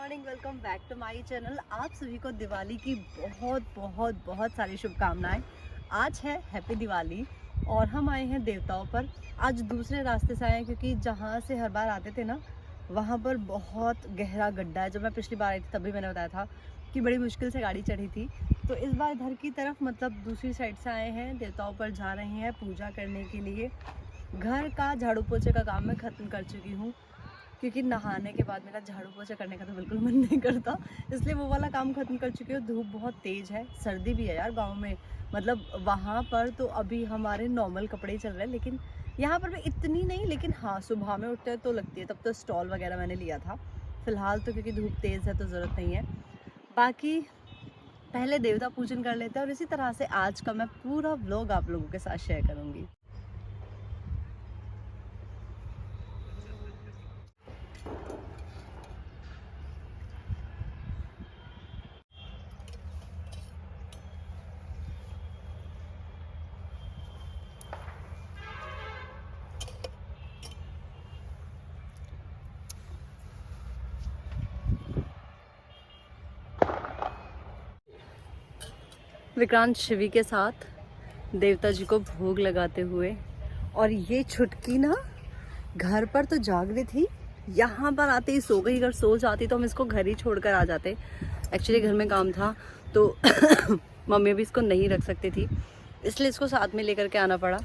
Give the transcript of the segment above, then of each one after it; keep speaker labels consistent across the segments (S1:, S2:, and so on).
S1: Morning, welcome back to my channel. आप सभी को दिवाली की बहुत बहुत बहुत सारी शुभकामनाएं। आज है हैप्पी दिवाली और हम आए हैं देवताओं पर। आज दूसरे रास्ते से आए हैं क्योंकि जहां से हर बार आते थे ना, वहां पर बहुत गहरा गड्ढा है। जब मैं पिछली बार आई थी तभी मैंने बताया था कि बड़ी मुश्किल से गाड़ी चढ़ी थी। तो इस बार इधर की तरफ मतलब दूसरी साइड से आए हैं, देवताओं पर जा रहे हैं पूजा करने के लिए। घर का झाड़ू पोछे का काम मैं ख़त्म कर चुकी हूँ क्योंकि नहाने के बाद मेरा झाड़ू पोछा करने का तो बिल्कुल मन नहीं करता, इसलिए वो वाला काम ख़त्म कर चुकी हूँ। धूप बहुत तेज़ है, सर्दी भी है यार गांव में। मतलब वहाँ पर तो अभी हमारे नॉर्मल कपड़े ही चल रहे हैं, लेकिन यहाँ पर भी इतनी नहीं। लेकिन हाँ, सुबह में उठते तो लगती है, तब तो स्टॉल वगैरह मैंने लिया था। फ़िलहाल तो क्योंकि धूप तेज़ है तो ज़रूरत नहीं है। बाकी पहले देवता पूजन कर लेते हैं और इसी तरह से आज का मैं पूरा व्लॉग आप लोगों के साथ शेयर करूँगी। विक्रांत शिवी के साथ देवता जी को भोग लगाते हुए, और ये छुटकी ना घर पर तो जाग रही थी, यहाँ पर आते ही सो गई। अगर सो जाती तो हम इसको घर ही छोड़कर आ जाते। एक्चुअली घर में काम था तो मम्मी भी इसको नहीं रख सकती थी, इसलिए इसको साथ में लेकर के आना पड़ा।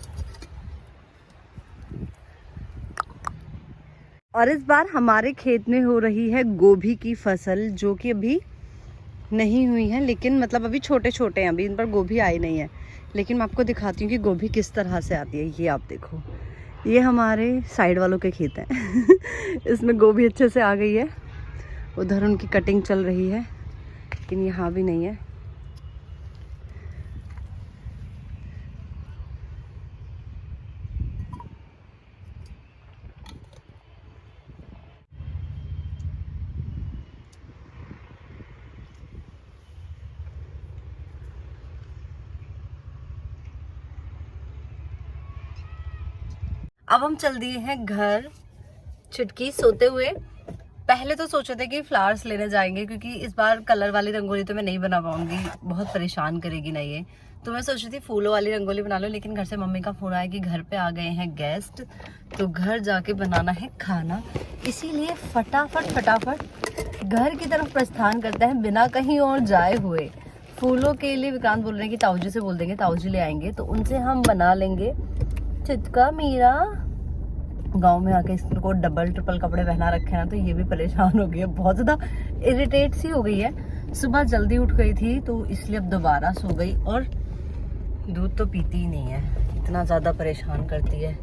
S1: और इस बार हमारे खेत में हो रही है गोभी की फसल, जो कि अभी नहीं हुई है, लेकिन मतलब अभी छोटे छोटे हैं, अभी इन पर गोभी आई नहीं है। लेकिन मैं आपको दिखाती हूँ कि गोभी किस तरह से आती है। ये आप देखो, ये हमारे साइड वालों के खेत हैं इसमें गोभी अच्छे से आ गई है। उधर उनकी कटिंग चल रही है, लेकिन यहाँ भी नहीं है। अब हम चल दिए हैं घर। छुटकी सोते हुए, पहले तो सोचे थे कि फ्लावर्स लेने जाएंगे क्योंकि इस बार कलर वाली रंगोली तो मैं नहीं बना पाऊंगी, बहुत परेशान करेगी ना ये। तो मैं सोच रही थी फूलों वाली रंगोली बना लो, लेकिन घर से मम्मी का फोन आया कि घर पे आ गए हैं गेस्ट, तो घर जाके बनाना है खाना। इसीलिए फटाफट घर की तरफ प्रस्थान करते हैं बिना कहीं और जाए हुए। फूलों के लिए विक्रांत बोल रहे हैं कि ताऊ जी से बोल देंगे, ताऊ जी ले आएंगे तो उनसे हम बना लेंगे। चिटका मीरा गांव में आके इसको डबल ट्रिपल कपड़े पहना रखे हैं, तो ये भी परेशान हो गई है, बहुत ज़्यादा इरिटेट सी हो गई है। सुबह जल्दी उठ गई थी तो इसलिए अब दोबारा सो गई, और दूध तो पीती ही नहीं है, इतना ज़्यादा परेशान करती है,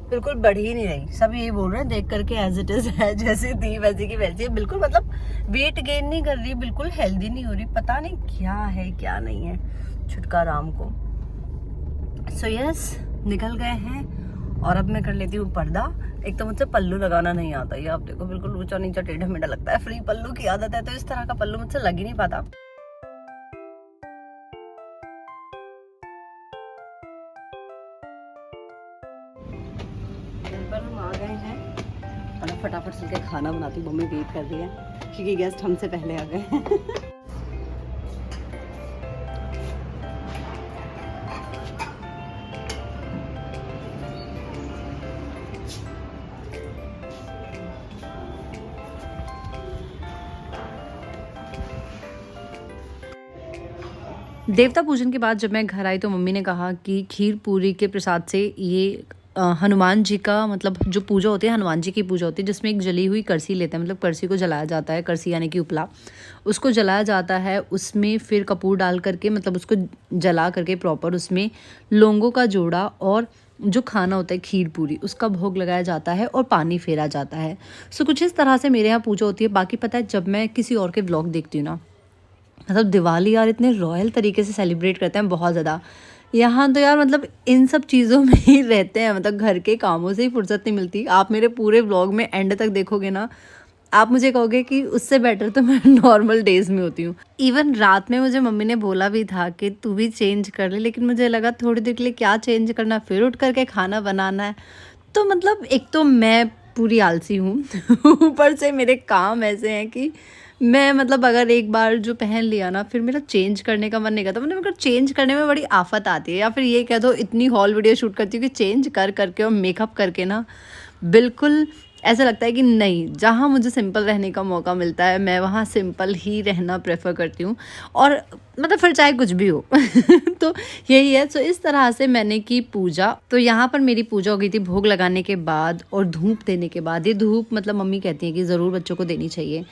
S1: बिल्कुल बढ़ ही नहीं रही। सब यही बोल रहे हैं देख करके, एज इट इज़ है, जैसे थी वैसी की वैसी है, बिल्कुल मतलब वेट गेन नहीं कर रही, बिल्कुल हेल्दी नहीं हो रही, पता नहीं क्या है क्या नहीं है छुटका राम को। सो यस, निकल गए हैं और अब मैं कर लेती हूँ पर्दा। एक तो मुझसे पल्लू लगाना नहीं आता, ये आप देखो बिल्कुल ऊंचा नीचा टेढ़ा मेढ़ा लगता है। फ्री पल्लू की आदत है तो इस तरह का पल्लू मुझसे लग ही नहीं पाता। पर हम आ गए हैं और फटाफट चल के खाना बनाती हूँ। मम्मी वेट कर रही है क्योंकि गेस्ट हमसे पहले आ गए हैं देवता पूजन के बाद जब मैं घर आई तो मम्मी ने कहा कि खीर पूरी के प्रसाद से ये हनुमान जी का मतलब जो पूजा होती है, हनुमान जी की पूजा होती है, जिसमें एक जली हुई करसी लेते हैं, मतलब करसी को जलाया जाता है, करसी यानी कि उपला, उसको जलाया जाता है। उसमें फिर कपूर डाल करके मतलब उसको जला करके प्रॉपर उसमें लौंगों का जोड़ा और जो खाना होता है खीर पूरी, उसका भोग लगाया जाता है और पानी फेरा जाता है। सो कुछ इस तरह से मेरे यहाँ पूजा होती है। बाकी पता है, जब मैं किसी और के व्लॉग देखती हूँ ना, मतलब दिवाली यार इतने रॉयल तरीके से सेलिब्रेट करते हैं, बहुत ज़्यादा। यहाँ तो यार मतलब इन सब चीज़ों में ही रहते हैं, मतलब घर के कामों से ही फुर्सत नहीं मिलती। आप मेरे पूरे व्लॉग में एंड तक देखोगे ना, आप मुझे कहोगे कि उससे बेटर तो मैं नॉर्मल डेज़ में होती हूँ। इवन रात में मुझे मम्मी ने बोला भी था कि तू भी चेंज कर ले, लेकिन मुझे लगा थोड़ी देर के लिए क्या चेंज करना, फिर उठ करके खाना बनाना है। तो मतलब एक तो मैं पूरी आलसी हूँ। ऊपर से मेरे काम ऐसे हैं कि मैं मतलब अगर एक बार जो पहन लिया ना, फिर मेरा चेंज करने का मन नहीं करता। मतलब अगर चेंज करने में बड़ी आफत आती है, या फिर ये कह दो इतनी हॉल वीडियो शूट करती हूँ कि चेंज कर करके और मेकअप करके ना बिल्कुल ऐसा लगता है कि नहीं, जहाँ मुझे सिंपल रहने का मौका मिलता है मैं वहाँ सिंपल ही रहना प्रेफर करती हूँ, और मतलब फिर चाहे कुछ भी हो। तो यही है। सो इस तरह से मैंने की पूजा। तो यहाँ पर मेरी पूजा हो गई थी भोग लगाने के बाद और धूप देने के बाद। ये धूप मतलब मम्मी कहती है कि ज़रूर बच्चों को देनी चाहिए,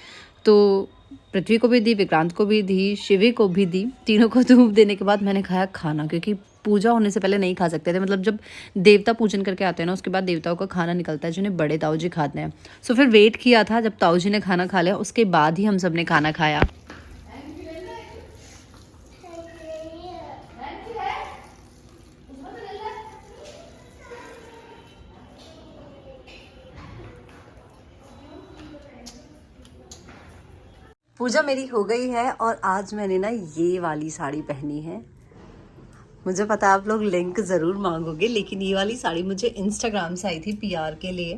S1: तो पृथ्वी को भी दी, विक्रांत को भी दी, शिवी को भी दी। तीनों को धूप देने के बाद मैंने खाया खाना, क्योंकि पूजा होने से पहले नहीं खा सकते थे। मतलब जब देवता पूजन करके आते हैं ना, उसके बाद देवताओं का खाना निकलता है जिन्हें बड़े ताऊ जी खाते हैं। सो फिर वेट किया था जब ताऊ जी ने खाना खा लिया, उसके बाद ही हम सब ने खाना खाया। पूजा मेरी हो गई है और आज मैंने ना ये वाली साड़ी पहनी है। मुझे पता है आप लोग लिंक ज़रूर मांगोगे, लेकिन ये वाली साड़ी मुझे इंस्टाग्राम से आई थी पीआर के लिए,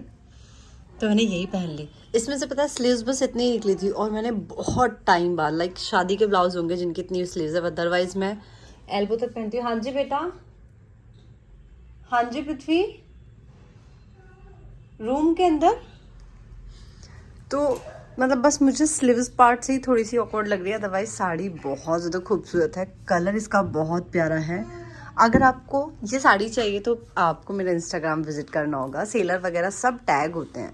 S1: तो मैंने यही पहन ली। इसमें से पता है स्लीव्स बस इतनी ही निकली थी, और मैंने बहुत टाइम बाद, लाइक शादी के ब्लाउज होंगे जिनकी इतनी स्लीव्स है, अदरवाइज मैं एल्बो तक पहनती हूँ। हाँ जी बेटा, हाँ जी पृथ्वी, रूम के अंदर। तो मतलब बस मुझे स्लीव्स पार्ट से ही थोड़ी सी ऑकवर्ड लग रही है, अदरवाइज साड़ी बहुत ज़्यादा खूबसूरत है। कलर इसका बहुत प्यारा है। अगर आपको ये साड़ी चाहिए तो आपको मेरा इंस्टाग्राम विजिट करना होगा, सेलर वगैरह सब टैग होते हैं।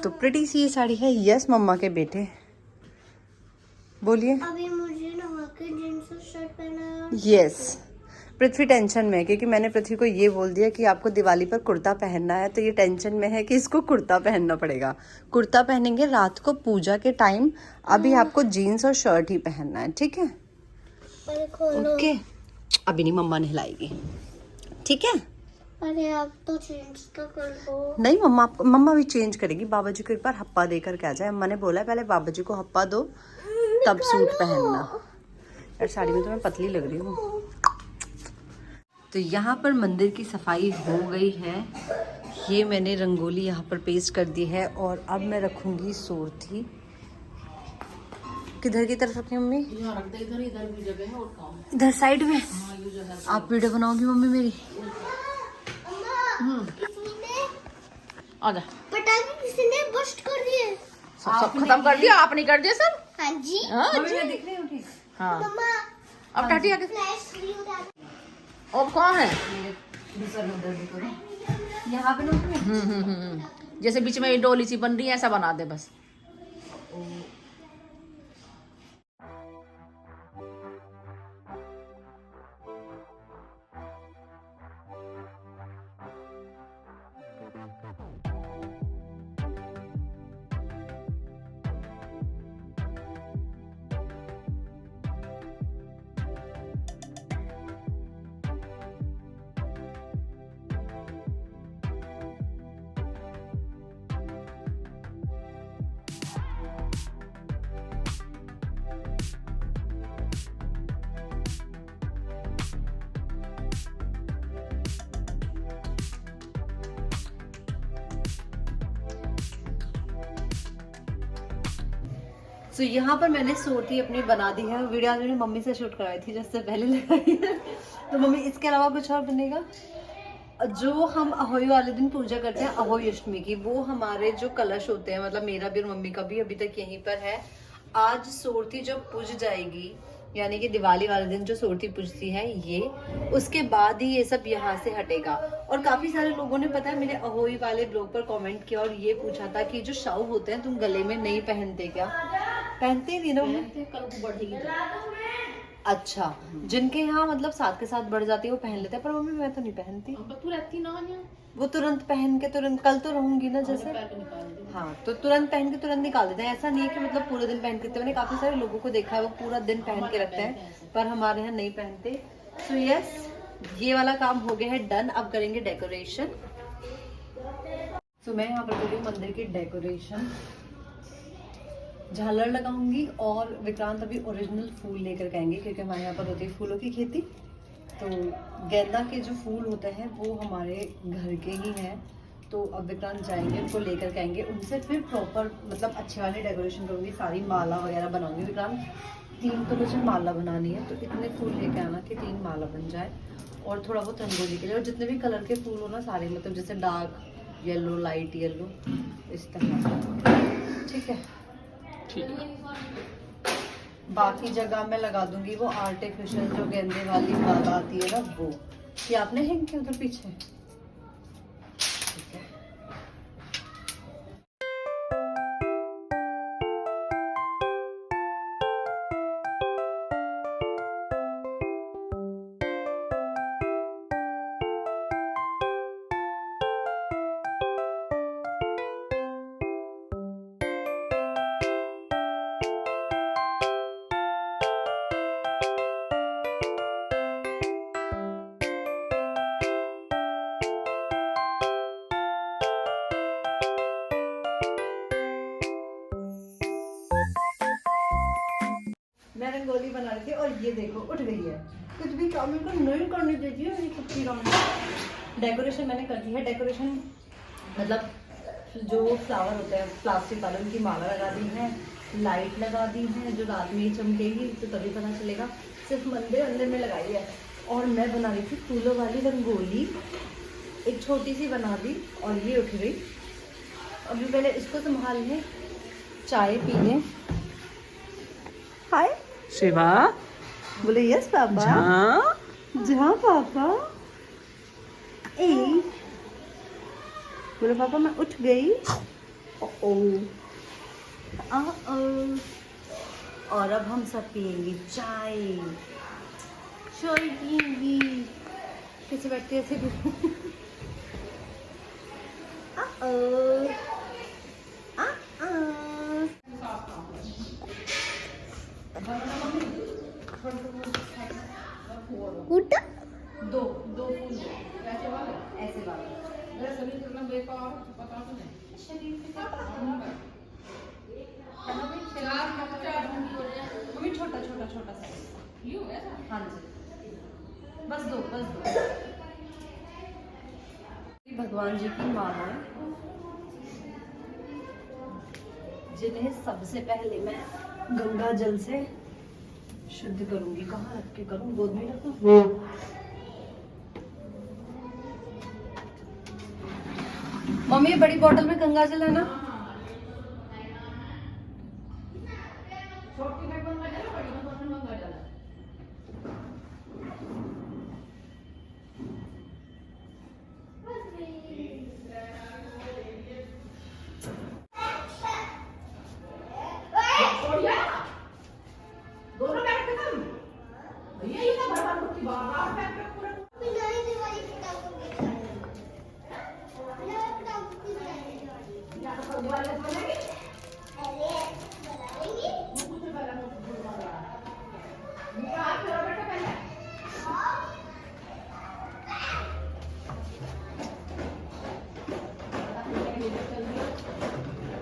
S1: तो प्रिटी सी ये साड़ी है। यस मम्मा के बेटे, बोलिए।
S2: अभी मुझे नहा के जींस और शर्ट पहना है।
S1: यस, पृथ्वी टेंशन में है, क्योंकि मैंने पृथ्वी को ये बोल दिया कि आपको दिवाली पर कुर्ता पहनना है, तो ये टेंशन में है कि इसको कुर्ता पहनना पड़ेगा। कुर्ता पहनेंगे रात को पूजा के टाइम, अभी आपको जीन्स और शर्ट ही पहनना है, ठीक है?
S2: अरे खोलो।
S1: ओके, अभी नहीं, मम्मा नहलाएगी, ठीक है?
S2: अरे आप तो चेंज तो कर दो।
S1: नहीं मम्मा भी चेंज करेगी। बाबा जी को एक बार हप्पा देकर के आ जाए। अम्मा ने बोला है पहले बाबा जी को हप्पा दो तब सूट पहनना। यार साड़ी में तो मैं पतली लग रही हूँ। तो यहाँ पर मंदिर की सफाई हो गई है। ये मैंने रंगोली यहाँ पर पेस्ट कर दी है, और अब मैं रखूँगी सोरथी। किधर की तरफ रखी मम्मी? इधर भी जगह है, और इधर साइड में। आप वीडियो बनाओगी मम्मी मेरी?
S2: आजा। पटाखे किसी ने बस्ट कर दिए।
S3: सब खत्म कर दिया, आप नहीं कर दिया सब?
S2: हाँ जी।
S1: मैं दिख रही हूँ ठीक?
S3: हाँ।
S2: मम्मा
S3: अब टाटी आगे।
S2: फ्लैश उठा।
S3: और कौन है?
S1: यहाँ पे
S3: जैसे बीच में डोली सी बन रही है, ऐसा बना दे बस।
S1: तो यहाँ पर मैंने सोटी अपनी बना दी है। वीडियो आज मैंने मम्मी से शूट कराई थी, जिससे पहले लगाई है। तो मम्मी इसके अलावा कुछ और बनेगा? जो हम अहोई वाले दिन पूजा करते हैं, अहोई अष्टमी की, वो हमारे जो कलश होते हैं, मतलब मेरा भी और मम्मी का भी अभी तक यहीं पर है। आज सोरती जब पूज जाएगी, यानी कि दिवाली वाले दिन जो सोरती पूजती है ये, उसके बाद ही ये सब यहाँ से हटेगा। और काफी सारे लोगों ने पता है मेरे अहोई वाले ब्लॉग पर कमेंट किया और ये पूछा था कि जो शाऊ होते हैं तुम गले में नहीं पहनते क्या? पहनते ही नहीं ना,
S3: कल को बढ़ेगी।
S1: अच्छा, जिनके यहाँ मतलब साथ के साथ बढ़ जाती है वो पहन लेते हैं, पर मम्मी मैं तो नहीं पहनती।
S3: तू रहती ना यहाँ?
S1: वो तुरंत पहन के तुरंत, कल तो रहूंगी ना जैसे, हाँ, तो तुरंत पहन के तुरंत निकाल देते हैं। ऐसा नहीं है कि मतलब पूरे दिन पहन के, मैंने काफी सारे लोगों को देखा है वो पूरा दिन पहन के रखते हैं, पर हमारे यहाँ नहीं पहनते। सो यस, ये वाला काम हो गया है डन। अब करेंगे डेकोरेशन। सो मैं यहाँ पर कर रही हूँ मंदिर की डेकोरेशन, झालर लगाऊंगी, और विक्रांत अभी ओरिजिनल फूल लेकर के आएंगे, क्योंकि हमारे यहाँ पर होती है फूलों की खेती। तो गेंदा के जो फूल होते हैं वो हमारे घर के ही हैं, तो अब विक्रांत जाएंगे, उनको लेकर के आएंगे, उनसे फिर प्रॉपर मतलब अच्छे वाले डेकोरेशन करूँगी, सारी माला वगैरह बनाऊंगी। विक्रांत 3 तो मुझे माला बनानी है, तो इतने फूल लेके आना कि 3 माला बन जाए, और थोड़ा बहुत रंगोली के लिए, और जितने भी कलर के फूल हो ना सारे, मतलब जैसे डार्क येलो, लाइट येलो, इस तरह से। ठीक है,
S3: ठीक है।
S1: बाकी जगह मैं लगा दूंगी वो आर्टिफिशियल जो गेंदे वाली माला आती है ना, वो कि आपने हैंग किया उधर पीछे। ठीक है। मैं रंगोली बना रही थी और ये देखो उठ गई है। कुछ भी काम इनको नहीं करने देती है मेरी कुत्ती रानी। डेकोरेशन मैंने कर दी है। डेकोरेशन मतलब जो फ्लावर होते हैं प्लास्टिक वाले, उनकी माला लगा दी है, लाइट लगा दी है जो रात में ही चमकेगी तो तभी पता चलेगा। सिर्फ मंदिर अंदर में लगाई है। और मैं बना रही थी फूलों वाली रंगोली, एक छोटी सी बना दी और ये उठ गई। अभी पहले इसको संभाल लें, चाय पी लें। हाय
S3: शिवा,
S1: बोले यस पापा। जहाँ पापा ए बोले पापा मैं उठ गई। ओ और अब हम सब पियेंगे चाय। चाय पियेंगी, कैसे बैठते ऐसे
S2: कुटा
S1: दो फूल ऐसे वाले छोटा छोटा छोटा सा। हाँ जी, बस दो। भगवान जी की माला जिन्हें सबसे पहले मैं गंगा जल से शुद्ध करूंगी। कहाँ रख के करूँ? गोद में रखूं? मम्मी ये बड़ी बोतल में गंगा जल है ना?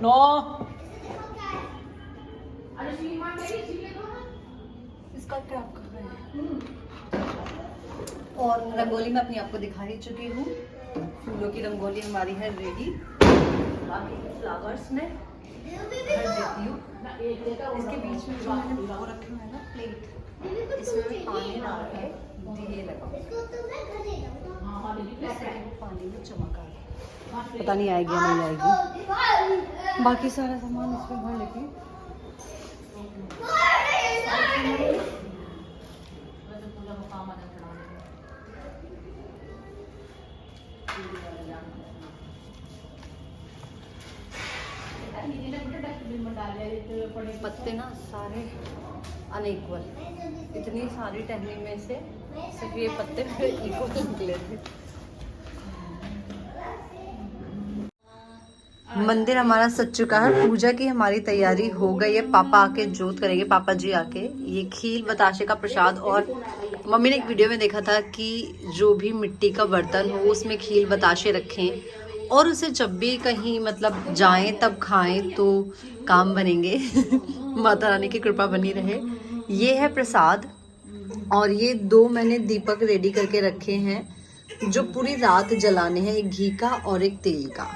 S3: नो
S1: इसका क्या कर रहे हैं? और रंगोली मैं अपनी आपको दिखा ही चुकी हूँ। फूलों की रंगोली हमारी है रेडी। बाकी फ्लावर्स में भर देती हूँ। इसके बीच में जो मैंने वो रखे हुए हैं ना प्लेट, इसमें मैं पानी डाल के दिए लगाऊँ। पानी में चमक आ गया, पता नहीं आएगी या नहीं आएगी। बाकी सारा सामान इसमें भर लेती हूँ। पत्ते ना सारे अनइक्वल, इतनी सारी टहनी में से सिर्फ ये पत्ते इक्वल निकले थे। मंदिर हमारा सज चुका है, पूजा की हमारी तैयारी हो गई है। पापा आके जोत करेंगे, पापा जी आके। ये खील बताशे का प्रसाद, और मम्मी ने एक वीडियो में देखा था कि जो भी मिट्टी का बर्तन हो उसमें खील बताशे रखें और उसे जब भी कहीं मतलब जाएं तब खाएं तो काम बनेंगे। माता रानी की कृपा बनी रहे। ये है प्रसाद, और ये 2 मैंने दीपक रेडी करके रखे हैं। जो पूरी रात जलाने हैं, एक घी का और एक तेल का।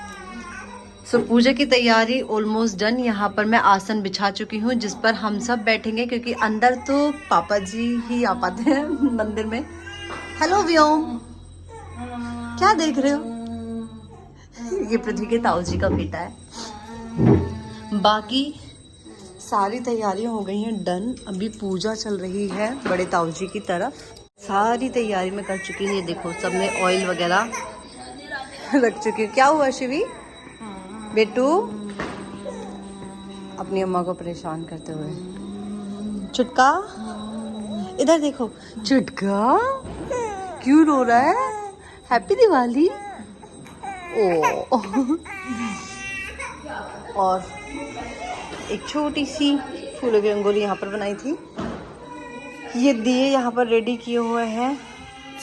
S1: सो पूजा की तैयारी ऑलमोस्ट डन। यहाँ पर मैं आसन बिछा चुकी हूँ जिस पर हम सब बैठेंगे, क्योंकि अंदर तो पापा जी ही आ पाते हैं मंदिर में। हेलो व्योम, क्या देख रहे हो? ये पृथ्वी के ताऊ जी का बेटा है। बाकी सारी तैयारियां हो गई हैं डन। अभी पूजा चल रही है बड़े ताऊ जी की तरफ। सारी तैयारी मैं कर चुकी हूँ। ये देखो सबने ऑयल वगैरह रख चुकी हूँ। क्या हुआ शिवी बेटू? अपनी अम्मा को परेशान करते हुए। चुटका इधर देखो। चुटका क्यों रो रहा है? हैप्पी दिवाली। ओ और एक छोटी सी फूलों की रंगोली यहाँ पर बनाई थी। ये दिए यहाँ पर रेडी किए हुए हैं।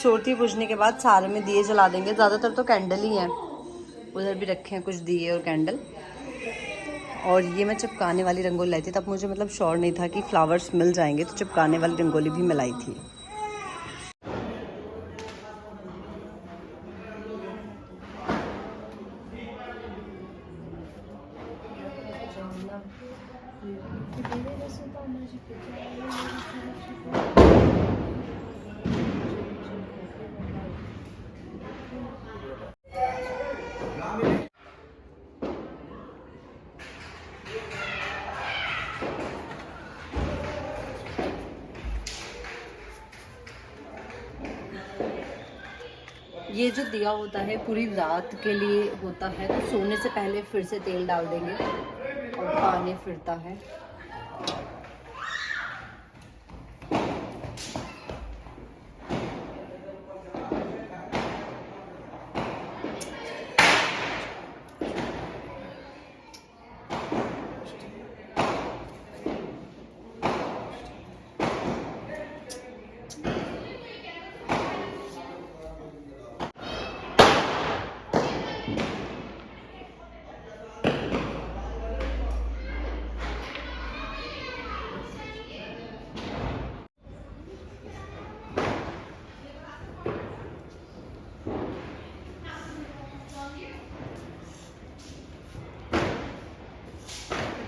S1: चौथी पूजने के बाद सारे में दिए जला देंगे। ज़्यादातर तो कैंडल ही हैं। उधर भी रखे हैं कुछ दिए और कैंडल। और ये मैं चिपकाने वाली रंगोली लाई थी। तब मुझे मतलब श्योर नहीं था कि फ्लावर्स मिल जाएंगे, तो चिपकाने वाली रंगोली भी मैं लाई थी। ये जो दिया होता है पूरी रात के लिए होता है, तो सोने से पहले फिर से तेल डाल देंगे और पानी फिरता है।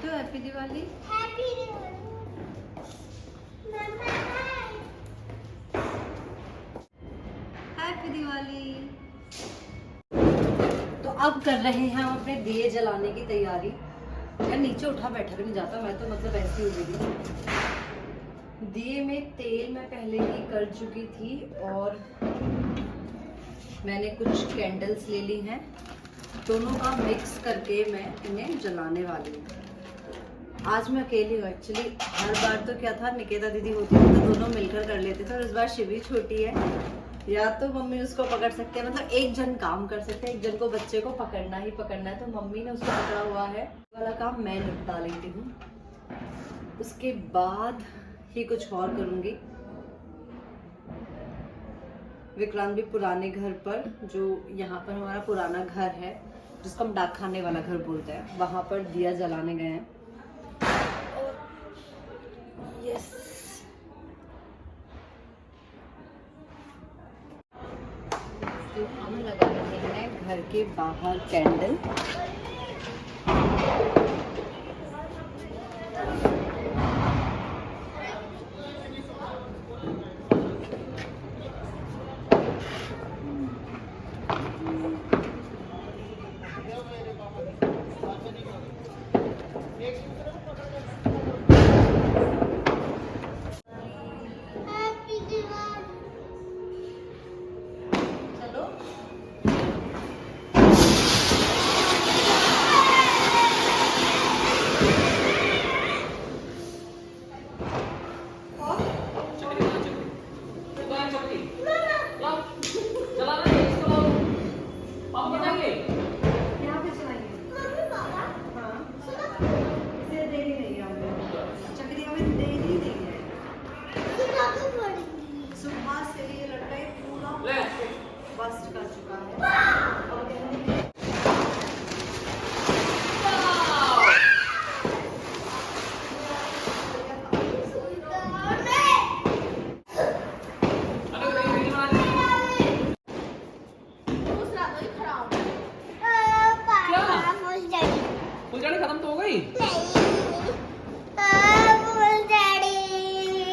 S1: Happy Diwali.
S2: Happy Diwali.
S1: Happy Diwali. तो अब कर रहे हैं हम अपने दिए जलाने की तैयारी। यार नीचे उठा बैठा भी नहीं जाता, मैं तो मतलब ऐसी हो गई थी। दिए में तेल मैं पहले ही कर चुकी थी और मैंने कुछ कैंडल्स ले ली हैं। दोनों का मिक्स करके मैं इन्हें जलाने वाली हूँ। आज मैं अकेली हूँ एक्चुअली। हर बार तो क्या था, निकेता दीदी होती थी तो दोनों मिलकर कर लेते थे, और इस बार शिवी छोटी है, या तो मम्मी उसको पकड़ सकते हैं, मतलब एक जन काम कर सकते हैं, एक जन को बच्चे को पकड़ना ही पकड़ना है। तो मम्मी ने उसको पकड़ा हुआ है, वाला काम मैं निपटा लेती हूँ। उसके बाद ही कुछ और करूँगी। विक्रांत भी पुराने घर पर, जो यहाँ पर हमारा पुराना घर है जिसको हम डाक खाने वाला घर बोलते हैं, वहाँ पर दिया जलाने गए हैं। यस, तो हम लगा रहे हैं घर के बाहर कैंडल।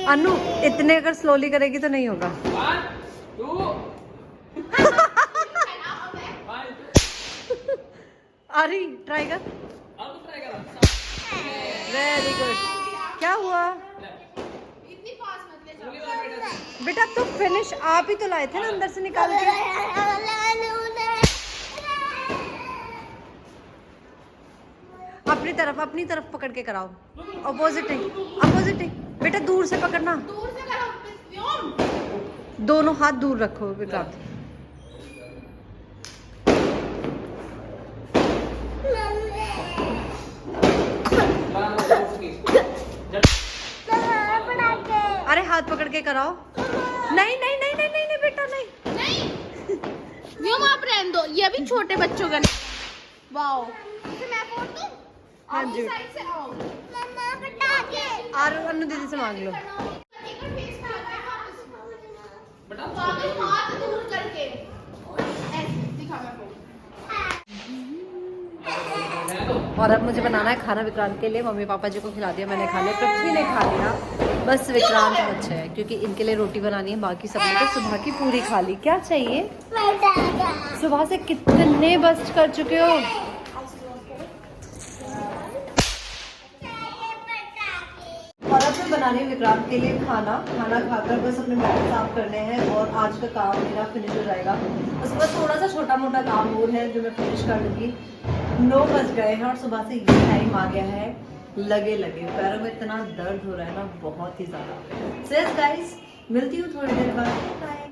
S1: अनु इतने अगर स्लोली करेगी तो नहीं होगा।
S3: 1 2
S1: आ रही ट्राई कर।
S3: अब तो ट्राई करो।
S1: Very good. क्या हुआ बेटा? तुम फिनिश आप ही तो लाए थे ना अंदर से निकाल के। अपनी तरफ पकड़ के कराओ। अपोजिट ही बेटा, दूर से पकड़ना। दोनों हाथ दूर रखो विक्रांत। अरे हाथ पकड़ के कराओ। नहीं नहीं नहीं नहीं नहीं, नहीं बेटा नहीं।
S4: व्योम आप रहने दो, ये अभी छोटे बच्चों का। वाओ, इसे मैं फोड़ दूं?
S1: हाँ जी।
S4: साइड से आओ।
S1: और अनु दीदी से मांग लो।
S4: हाथ दूर करके ऐसे दिखा मैं फोड़।
S1: और अब मुझे बनाना है खाना विक्रांत के लिए। मम्मी पापा जी को खिला दिया मैंने, खा लिया। पृथ्वी ने खा लिया, बस विक्रांत बच्चे है क्योंकि इनके लिए रोटी बनानी है। बाकी सबने तो सुबह की पूरी खा ली। क्या चाहिए? सुबह से कितने बस्ट कर चुके हो? और अब मैं बना रही हूँ विक्रांत के लिए खाना खाकर बस अपने बर्तन साफ करने हैं और आज का काम मेरा फिनिश हो जाएगा। उसके बाद थोड़ा सा छोटा मोटा काम और है जो मैं फिनिश कर लूँगी। 9 बज गए हैं और सुबह से ये टाइम आ गया है। लगे पैरों में इतना दर्द हो रहा है ना, बहुत ही ज़्यादा। सो गाइस, मिलती हूँ थोड़ी देर बाद। बाय।